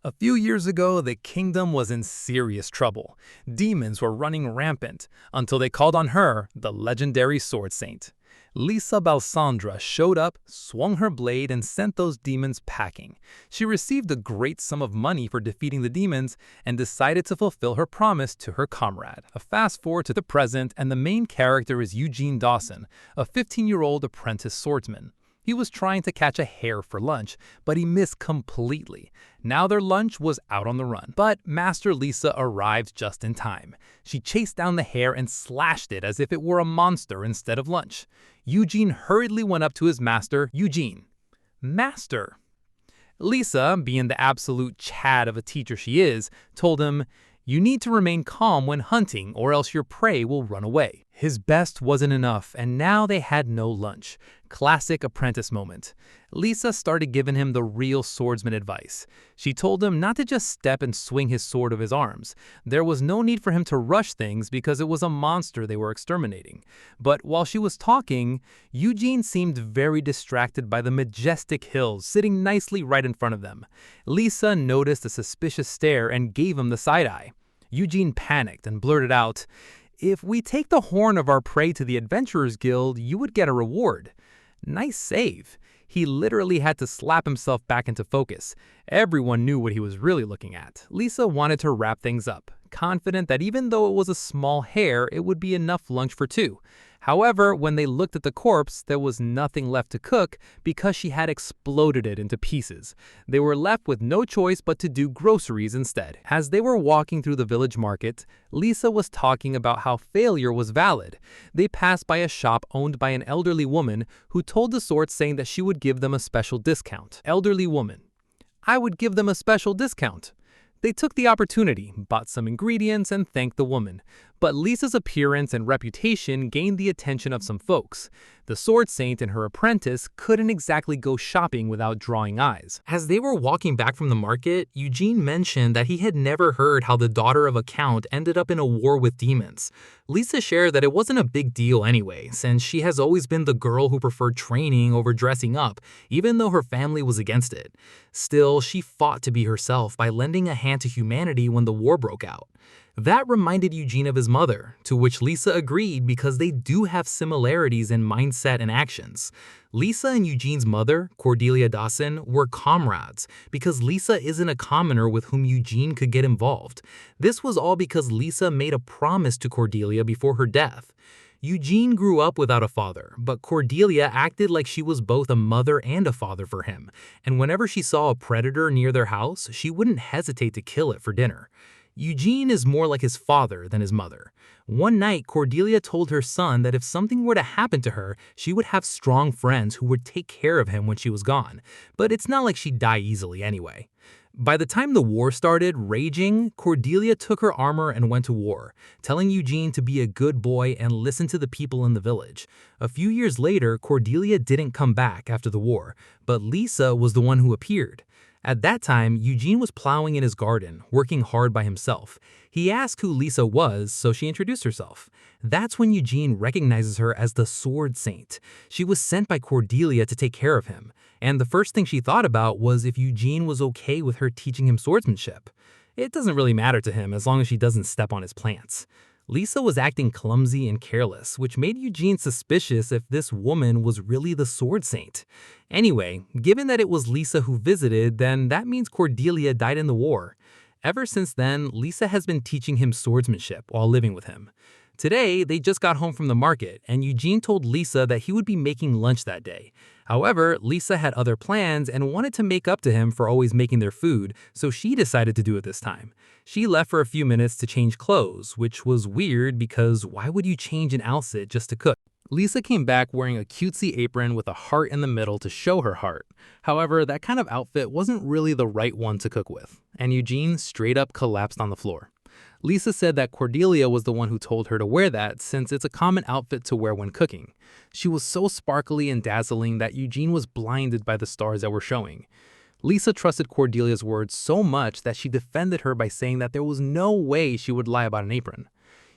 A few years ago, the kingdom was in serious trouble. Demons were running rampant until they called on her, the legendary sword saint. Lisa Balsandra showed up, swung her blade, and sent those demons packing. She received a great sum of money for defeating the demons and decided to fulfill her promise to her comrade. A fast forward to the present, and the main character is Eugene Dawson, a 15-year-old apprentice swordsman. He was trying to catch a hare for lunch, but he missed completely. Now their lunch was out on the run. But Master Lisa arrived just in time. She chased down the hare and slashed it as if it were a monster instead of lunch. Eugene hurriedly went up to his master, Eugene. "Master." Lisa, being the absolute Chad of a teacher she is, told him, "You need to remain calm when hunting or else your prey will run away." His best wasn't enough, and now they had no lunch. Classic apprentice moment. Lisa started giving him the real swordsman advice. She told him not to just step and swing his sword of his arms. There was no need for him to rush things because it was a monster they were exterminating. But while she was talking, Eugene seemed very distracted by the majestic hills sitting nicely right in front of them. Lisa noticed a suspicious stare and gave him the side eye. Eugene panicked and blurted out, "If we take the horn of our prey to the Adventurers Guild, you would get a reward." Nice save. He literally had to slap himself back into focus. Everyone knew what he was really looking at. Lisa wanted to wrap things up, confident that even though it was a small hare, it would be enough lunch for two. However, when they looked at the corpse, there was nothing left to cook because she had exploded it into pieces. They were left with no choice but to do groceries instead. As they were walking through the village market, Lisa was talking about how failure was valid. They passed by a shop owned by an elderly woman who told the sword saying that she would give them a special discount. Elderly woman: "I would give them a special discount." They took the opportunity, bought some ingredients, and thanked the woman. But Lisa's appearance and reputation gained the attention of some folks. The sword saint and her apprentice couldn't exactly go shopping without drawing eyes. As they were walking back from the market, Eugene mentioned that he had never heard how the daughter of a count ended up in a war with demons. Lisa shared that it wasn't a big deal anyway, since she has always been the girl who preferred training over dressing up, even though her family was against it. Still, she fought to be herself by lending a hand to humanity when the war broke out. That reminded Eugene of his mother, to which Lisa agreed because they do have similarities in mindset and actions. Lisa and Eugene's mother, Cordelia Dawson, were comrades because Lisa isn't a commoner with whom Eugene could get involved. This was all because Lisa made a promise to Cordelia before her death. Eugene grew up without a father, but Cordelia acted like she was both a mother and a father for him, and whenever she saw a predator near their house, she wouldn't hesitate to kill it for dinner. Eugene is more like his father than his mother. One night, Cordelia told her son that if something were to happen to her, she would have strong friends who would take care of him when she was gone, but it's not like she'd die easily anyway. By the time the war started raging, Cordelia took her armor and went to war, telling Eugene to be a good boy and listen to the people in the village. A few years later, Cordelia didn't come back after the war, but Lisa was the one who appeared. At that time, Eugene was plowing in his garden, working hard by himself. He asked who Lisa was, so she introduced herself. That's when Eugene recognizes her as the Sword Saint. She was sent by Cordelia to take care of him, and the first thing she thought about was if Eugene was okay with her teaching him swordsmanship. It doesn't really matter to him as long as she doesn't step on his plants. Lisa was acting clumsy and careless, which made Eugene suspicious if this woman was really the Sword Saint. Anyway, given that it was Lisa who visited, then that means Cordelia died in the war. Ever since then, Lisa has been teaching him swordsmanship while living with him. Today, they just got home from the market, and Eugene told Lisa that he would be making lunch that day. However, Lisa had other plans and wanted to make up to him for always making their food, so she decided to do it this time. She left for a few minutes to change clothes, which was weird because why would you change an outfit just to cook? Lisa came back wearing a cutesy apron with a heart in the middle to show her heart. However, that kind of outfit wasn't really the right one to cook with, and Eugene straight up collapsed on the floor. Lisa said that Cordelia was the one who told her to wear that since it's a common outfit to wear when cooking. She was so sparkly and dazzling that Eugene was blinded by the stars that were showing. Lisa trusted Cordelia's words so much that she defended her by saying that there was no way she would lie about an apron.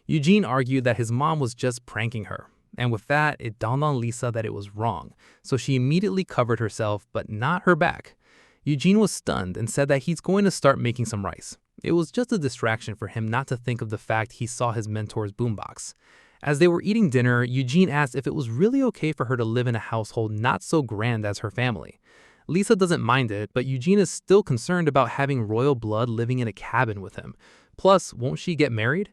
Eugene argued that his mom was just pranking her, and with that, it dawned on Lisa that it was wrong, so she immediately covered herself but not her back. Eugene was stunned and said that he's going to start making some rice. It was just a distraction for him not to think of the fact he saw his mentor's boombox. As they were eating dinner, Eugene asked if it was really okay for her to live in a household not so grand as her family. Lisa doesn't mind it, but Eugene is still concerned about having royal blood living in a cabin with him. Plus, won't she get married?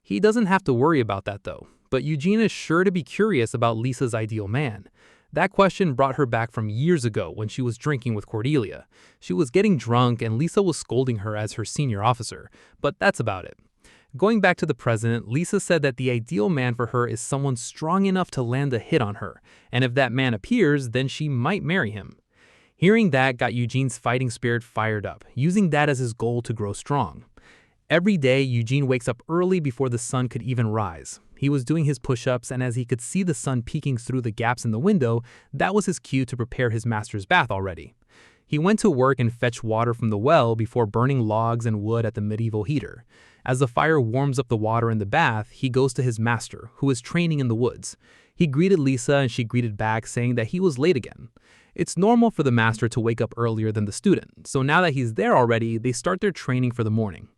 He doesn't have to worry about that though, but Eugene is sure to be curious about Lisa's ideal man. That question brought her back from years ago when she was drinking with Cordelia. She was getting drunk and Lisa was scolding her as her senior officer, but that's about it. Going back to the present, Lisa said that the ideal man for her is someone strong enough to land a hit on her, and if that man appears, then she might marry him. Hearing that got Eugene's fighting spirit fired up, using that as his goal to grow strong. Every day, Eugene wakes up early before the sun could even rise. He was doing his push-ups, and as he could see the sun peeking through the gaps in the window, that was his cue to prepare his master's bath already. He went to work and fetched water from the well before burning logs and wood at the medieval heater. As the fire warms up the water in the bath, he goes to his master, who is training in the woods. He greeted Lisa and she greeted back, saying that he was late again. It's normal for the master to wake up earlier than the student, so now that he's there already, they start their training for the morning.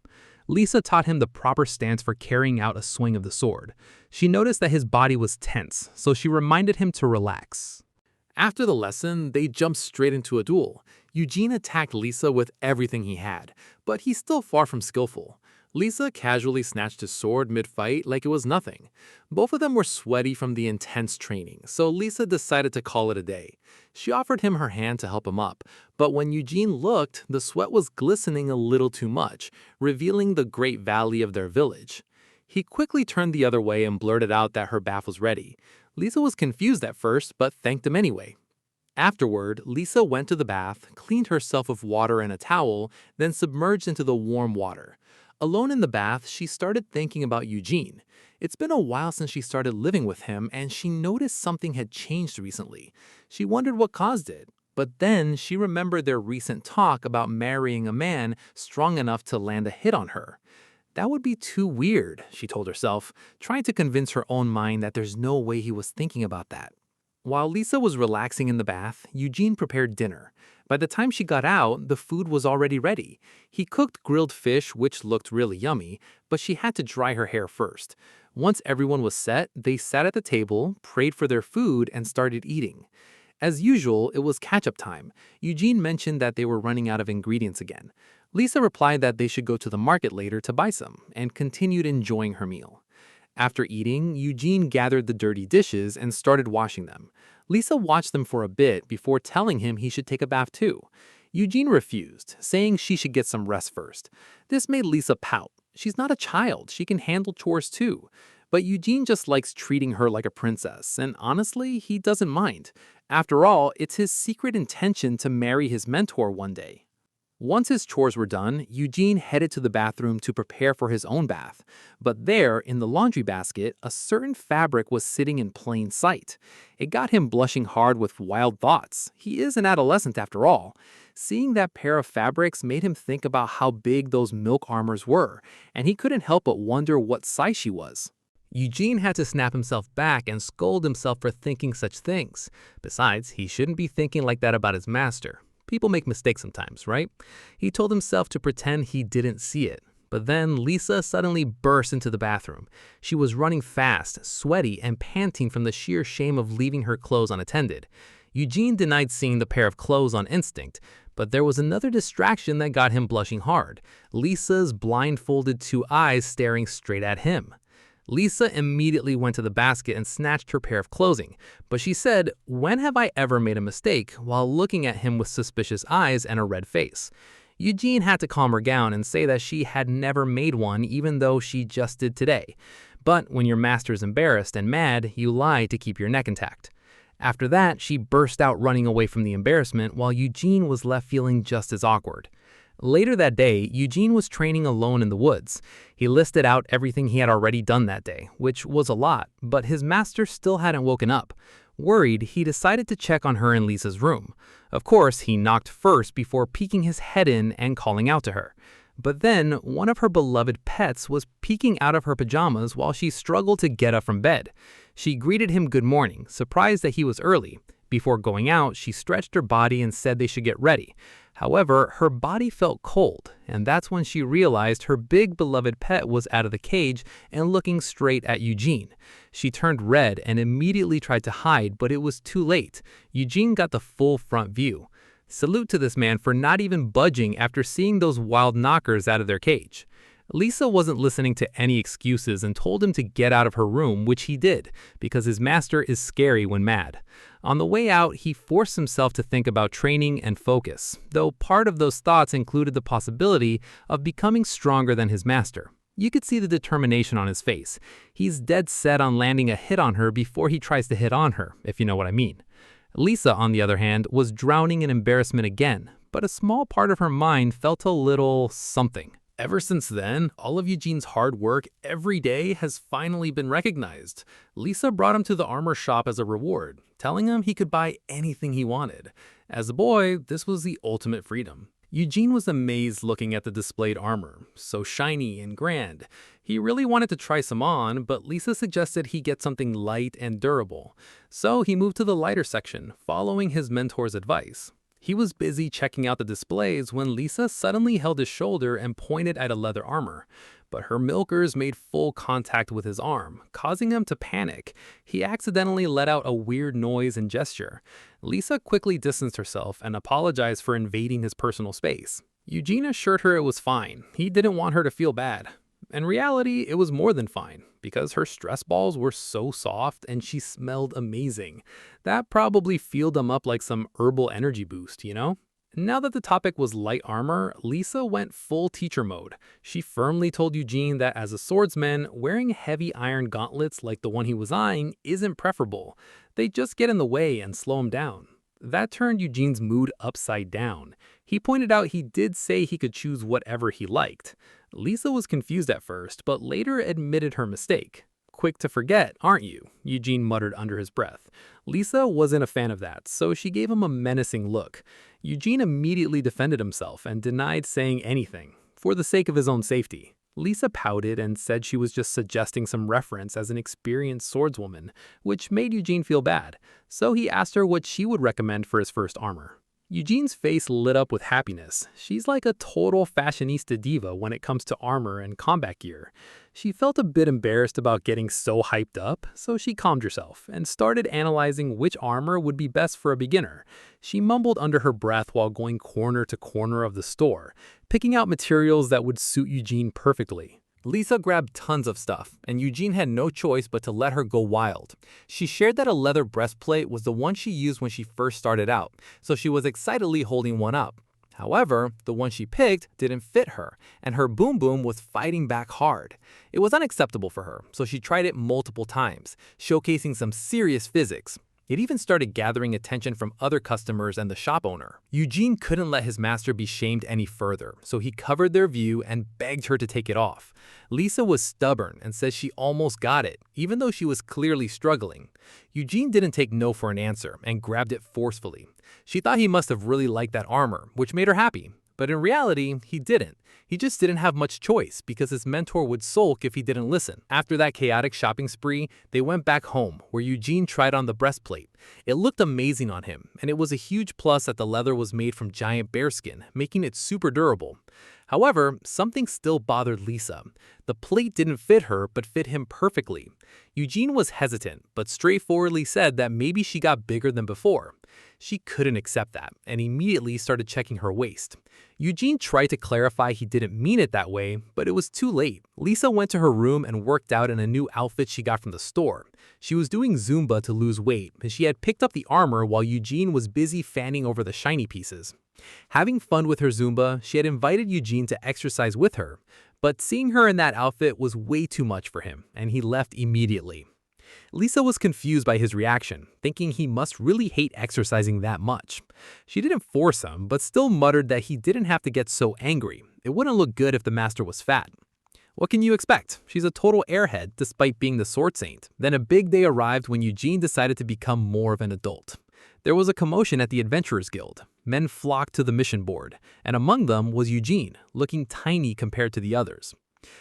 Lisa taught him the proper stance for carrying out a swing of the sword. She noticed that his body was tense, so she reminded him to relax. After the lesson, they jumped straight into a duel. Eugene attacked Lisa with everything he had, but he's still far from skillful. Lisa casually snatched his sword mid-fight like it was nothing. Both of them were sweaty from the intense training, so Lisa decided to call it a day. She offered him her hand to help him up, but when Eugene looked, the sweat was glistening a little too much, revealing the great valley of their village. He quickly turned the other way and blurted out that her bath was ready. Lisa was confused at first, but thanked him anyway. Afterward, Lisa went to the bath, cleaned herself with water and a towel, then submerged into the warm water. Alone in the bath, she started thinking about Eugene. It's been a while since she started living with him, and she noticed something had changed recently. She wondered what caused it, but then she remembered their recent talk about marrying a man strong enough to land a hit on her. That would be too weird, she told herself, trying to convince her own mind that there's no way he was thinking about that. While Lisa was relaxing in the bath, Eugene prepared dinner. By the time she got out, the food was already ready. He cooked grilled fish, which looked really yummy, but she had to dry her hair first. Once everyone was set, they sat at the table, prayed for their food, and started eating. As usual, it was catch-up time. Eugene mentioned that they were running out of ingredients again. Lisa replied that they should go to the market later to buy some, and continued enjoying her meal. After eating, Eugene gathered the dirty dishes and started washing them. Lisa watched them for a bit before telling him he should take a bath too. Eugene refused, saying she should get some rest first. This made Lisa pout. She's not a child, she can handle chores too. But Eugene just likes treating her like a princess, and honestly, he doesn't mind. After all, it's his secret intention to marry his mentor one day. Once his chores were done, Eugene headed to the bathroom to prepare for his own bath. But there, in the laundry basket, a certain fabric was sitting in plain sight. It got him blushing hard with wild thoughts. He is an adolescent after all. Seeing that pair of fabrics made him think about how big those milk armors were, and he couldn't help but wonder what size she was. Eugene had to snap himself back and scold himself for thinking such things. Besides, he shouldn't be thinking like that about his master. People make mistakes sometimes, right? He told himself to pretend he didn't see it. But then Lisa suddenly burst into the bathroom. She was running fast, sweaty, and panting from the sheer shame of leaving her clothes unattended. Eugene denied seeing the pair of clothes on instinct, but there was another distraction that got him blushing hard. Lisa's blindfolded two eyes staring straight at him. Lisa immediately went to the basket and snatched her pair of clothing, but she said, "When have I ever made a mistake?" while looking at him with suspicious eyes and a red face. Eugene had to calm her down and say that she had never made one even though she just did today. But when your master's embarrassed and mad, you lie to keep your neck intact. After that, she burst out running away from the embarrassment while Eugene was left feeling just as awkward. Later that day, Eugene was training alone in the woods. He listed out everything he had already done that day, which was a lot, but his master still hadn't woken up. Worried, he decided to check on her in Lisa's room. Of course, he knocked first before peeking his head in and calling out to her. But then, one of her beloved pets was peeking out of her pajamas while she struggled to get up from bed. She greeted him good morning, surprised that he was early. Before going out, she stretched her body and said they should get ready. However, her body felt cold, and that's when she realized her big beloved pet was out of the cage and looking straight at Eugene. She turned red and immediately tried to hide, but it was too late. Eugene got the full front view. Salute to this man for not even budging after seeing those wild knockers out of their cage. Lisa wasn't listening to any excuses and told him to get out of her room, which he did, because his master is scary when mad. On the way out, he forced himself to think about training and focus, though part of those thoughts included the possibility of becoming stronger than his master. You could see the determination on his face. He's dead set on landing a hit on her before he tries to hit on her, if you know what I mean. Lisa, on the other hand, was drowning in embarrassment again, but a small part of her mind felt a little something. Ever since then, all of Eugene's hard work every day has finally been recognized. Lisa brought him to the armor shop as a reward, telling him he could buy anything he wanted. As a boy, this was the ultimate freedom. Eugene was amazed looking at the displayed armor, so shiny and grand. He really wanted to try some on, but Lisa suggested he get something light and durable. So he moved to the lighter section, following his mentor's advice. He was busy checking out the displays when Lisa suddenly held his shoulder and pointed at a leather armor. But her milkers made full contact with his arm, causing him to panic. He accidentally let out a weird noise and gesture. Lisa quickly distanced herself and apologized for invading his personal space. Eugene assured her it was fine. He didn't want her to feel bad. In reality, it was more than fine, because her stress balls were so soft and she smelled amazing. That probably fueled them up like some herbal energy boost, you know? Now that the topic was light armor, Lisa went full teacher mode. She firmly told Eugene that as a swordsman, wearing heavy iron gauntlets like the one he was eyeing isn't preferable. They just get in the way and slow him down. That turned Eugene's mood upside down. He pointed out he did say he could choose whatever he liked. Lisa was confused at first, but later admitted her mistake. Quick to forget, aren't you? Eugene muttered under his breath. Lisa wasn't a fan of that, so she gave him a menacing look. Eugene immediately defended himself and denied saying anything, for the sake of his own safety. Lisa pouted and said she was just suggesting some reference as an experienced swordswoman, which made Eugene feel bad, so he asked her what she would recommend for his first armor. Eugene's face lit up with happiness. She's like a total fashionista diva when it comes to armor and combat gear. She felt a bit embarrassed about getting so hyped up, so she calmed herself and started analyzing which armor would be best for a beginner. She mumbled under her breath while going corner to corner of the store, picking out materials that would suit Eugene perfectly. Lisa grabbed tons of stuff, and Eugene had no choice but to let her go wild. She shared that a leather breastplate was the one she used when she first started out, so she was excitedly holding one up. However, the one she picked didn't fit her, and her boom boom was fighting back hard. It was unacceptable for her, so she tried it multiple times, showcasing some serious physics. It even started gathering attention from other customers and the shop owner. Eugene couldn't let his master be shamed any further, so he covered their view and begged her to take it off. Lisa was stubborn and says she almost got it, even though she was clearly struggling. Eugene didn't take no for an answer and grabbed it forcefully. She thought he must have really liked that armor, which made her happy. But in reality, he didn't. He just didn't have much choice because his mentor would sulk if he didn't listen. After that chaotic shopping spree, they went back home, where Eugene tried on the breastplate. It looked amazing on him, and it was a huge plus that the leather was made from giant bearskin, making it super durable. However, something still bothered Lisa. The plate didn't fit her, but fit him perfectly. Eugene was hesitant, but straightforwardly said that maybe she got bigger than before. She couldn't accept that, and immediately started checking her waist. Eugene tried to clarify he didn't mean it that way, but it was too late. Lisa went to her room and worked out in a new outfit she got from the store. She was doing Zumba to lose weight, and she had picked up the armor while Eugene was busy fanning over the shiny pieces. Having fun with her Zumba, she had invited Eugene to exercise with her, but seeing her in that outfit was way too much for him, and he left immediately. Lisa was confused by his reaction, thinking he must really hate exercising that much. She didn't force him, but still muttered that he didn't have to get so angry. It wouldn't look good if the master was fat. What can you expect? She's a total airhead despite being the sword saint. Then a big day arrived when Eugene decided to become more of an adult. There was a commotion at the Adventurers Guild. Men flocked to the mission board, and among them was Eugene, looking tiny compared to the others.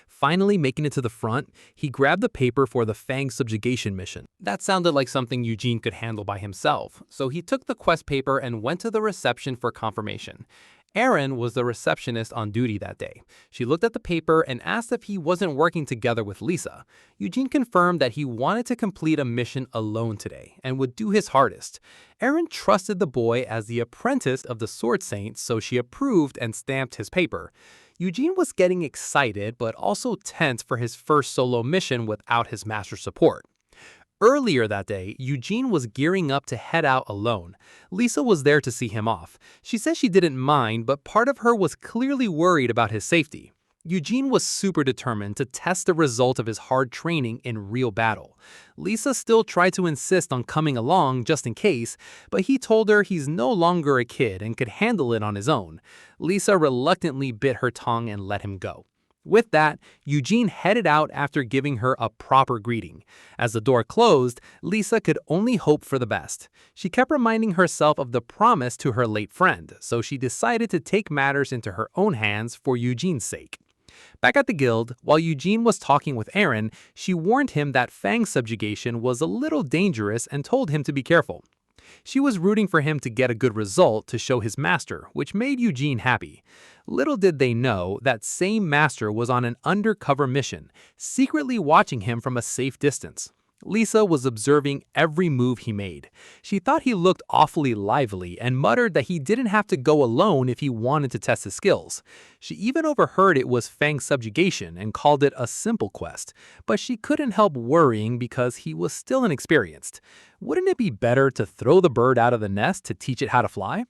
Finally making it to the front, he grabbed the paper for the Fang subjugation mission. That sounded like something Eugene could handle by himself, so he took the quest paper and went to the reception for confirmation. Erin was the receptionist on duty that day. She looked at the paper and asked if he wasn't working together with Lisa. Eugene confirmed that he wanted to complete a mission alone today and would do his hardest. Erin trusted the boy as the apprentice of the Sword Saint, so she approved and stamped his paper. Eugene was getting excited but also tense for his first solo mission without his master's support. Earlier that day, Eugene was gearing up to head out alone. Lisa was there to see him off. She said she didn't mind, but part of her was clearly worried about his safety. Eugene was super determined to test the result of his hard training in real battle. Lisa still tried to insist on coming along just in case, but he told her he's no longer a kid and could handle it on his own. Lisa reluctantly bit her tongue and let him go. With that, Eugene headed out after giving her a proper greeting. As the door closed, Lisa could only hope for the best. She kept reminding herself of the promise to her late friend, so she decided to take matters into her own hands for Eugene's sake. Back at the guild, while Eugene was talking with Erin, she warned him that fang subjugation was a little dangerous and told him to be careful. She was rooting for him to get a good result to show his master, which made Eugene happy. Little did they know that same master was on an undercover mission, secretly watching him from a safe distance. Lisa was observing every move he made. She thought he looked awfully lively and muttered that he didn't have to go alone if he wanted to test his skills. She even overheard it was fang subjugation and called it a simple quest, but she couldn't help worrying because he was still inexperienced. Wouldn't it be better to throw the bird out of the nest to teach it how to fly?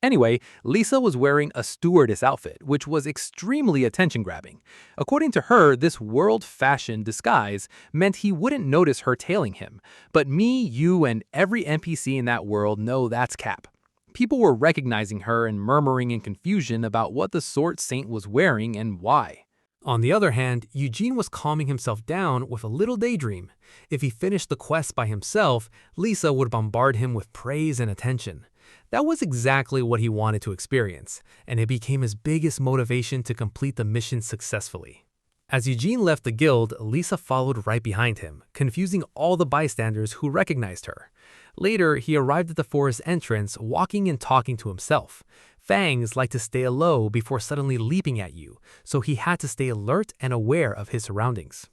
Anyway, Lisa was wearing a stewardess outfit, which was extremely attention-grabbing. According to her, this world-fashioned disguise meant he wouldn't notice her tailing him. But me, you, and every NPC in that world know that's cap. People were recognizing her and murmuring in confusion about what the Sword Saint was wearing and why. On the other hand, Eugene was calming himself down with a little daydream. If he finished the quest by himself, Lisa would bombard him with praise and attention. That was exactly what he wanted to experience, and it became his biggest motivation to complete the mission successfully. As Eugene left the guild, Lisa followed right behind him, confusing all the bystanders who recognized her. Later, he arrived at the forest entrance, walking and talking to himself. Fangs like to stay low before suddenly leaping at you, so he had to stay alert and aware of his surroundings.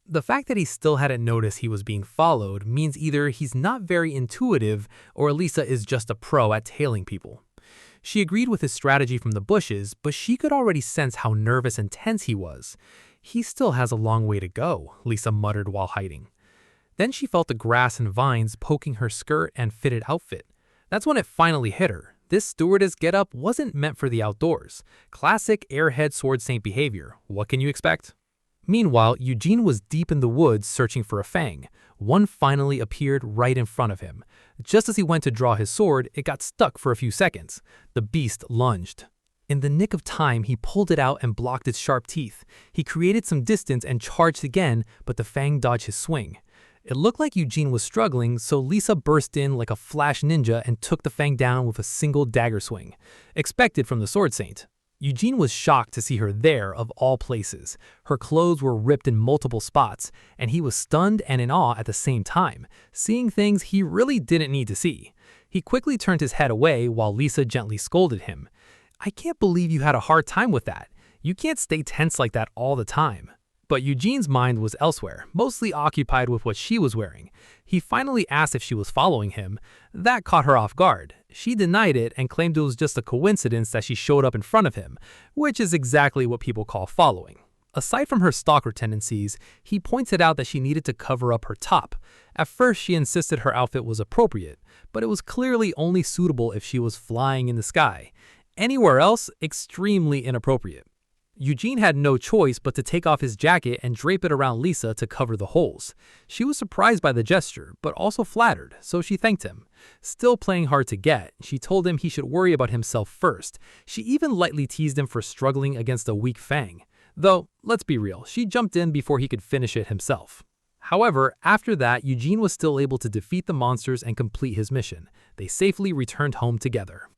The fact that he still hadn't noticed he was being followed means either he's not very intuitive or Lisa is just a pro at tailing people. She agreed with his strategy from the bushes, but she could already sense how nervous and tense he was. He still has a long way to go, Lisa muttered while hiding. Then she felt the grass and vines poking her skirt and fitted outfit. That's when it finally hit her. This stewardess getup wasn't meant for the outdoors. Classic airhead Sword Saint behavior. What can you expect? Meanwhile, Eugene was deep in the woods searching for a fang. One finally appeared right in front of him. Just as he went to draw his sword, it got stuck for a few seconds. The beast lunged. In the nick of time, he pulled it out and blocked its sharp teeth. He created some distance and charged again, but the fang dodged his swing. It looked like Eugene was struggling, so Lisa burst in like a flash ninja and took the fang down with a single dagger swing. Expected from the Sword Saint. Eugene was shocked to see her there, of all places. Her clothes were ripped in multiple spots, and he was stunned and in awe at the same time, seeing things he really didn't need to see. He quickly turned his head away while Lisa gently scolded him. "I can't believe you had a hard time with that. You can't stay tense like that all the time." But Eugene's mind was elsewhere, mostly occupied with what she was wearing. He finally asked if she was following him. That caught her off guard. She denied it and claimed it was just a coincidence that she showed up in front of him, which is exactly what people call following. Aside from her stalker tendencies, he pointed out that she needed to cover up her top. At first, she insisted her outfit was appropriate, but it was clearly only suitable if she was flying in the sky. Anywhere else, extremely inappropriate. Eugene had no choice but to take off his jacket and drape it around Lisa to cover the holes. She was surprised by the gesture, but also flattered, so she thanked him. Still playing hard to get, she told him he should worry about himself first. She even lightly teased him for struggling against a weak fang. Though, let's be real, she jumped in before he could finish it himself. However, after that, Eugene was still able to defeat the monsters and complete his mission. They safely returned home together.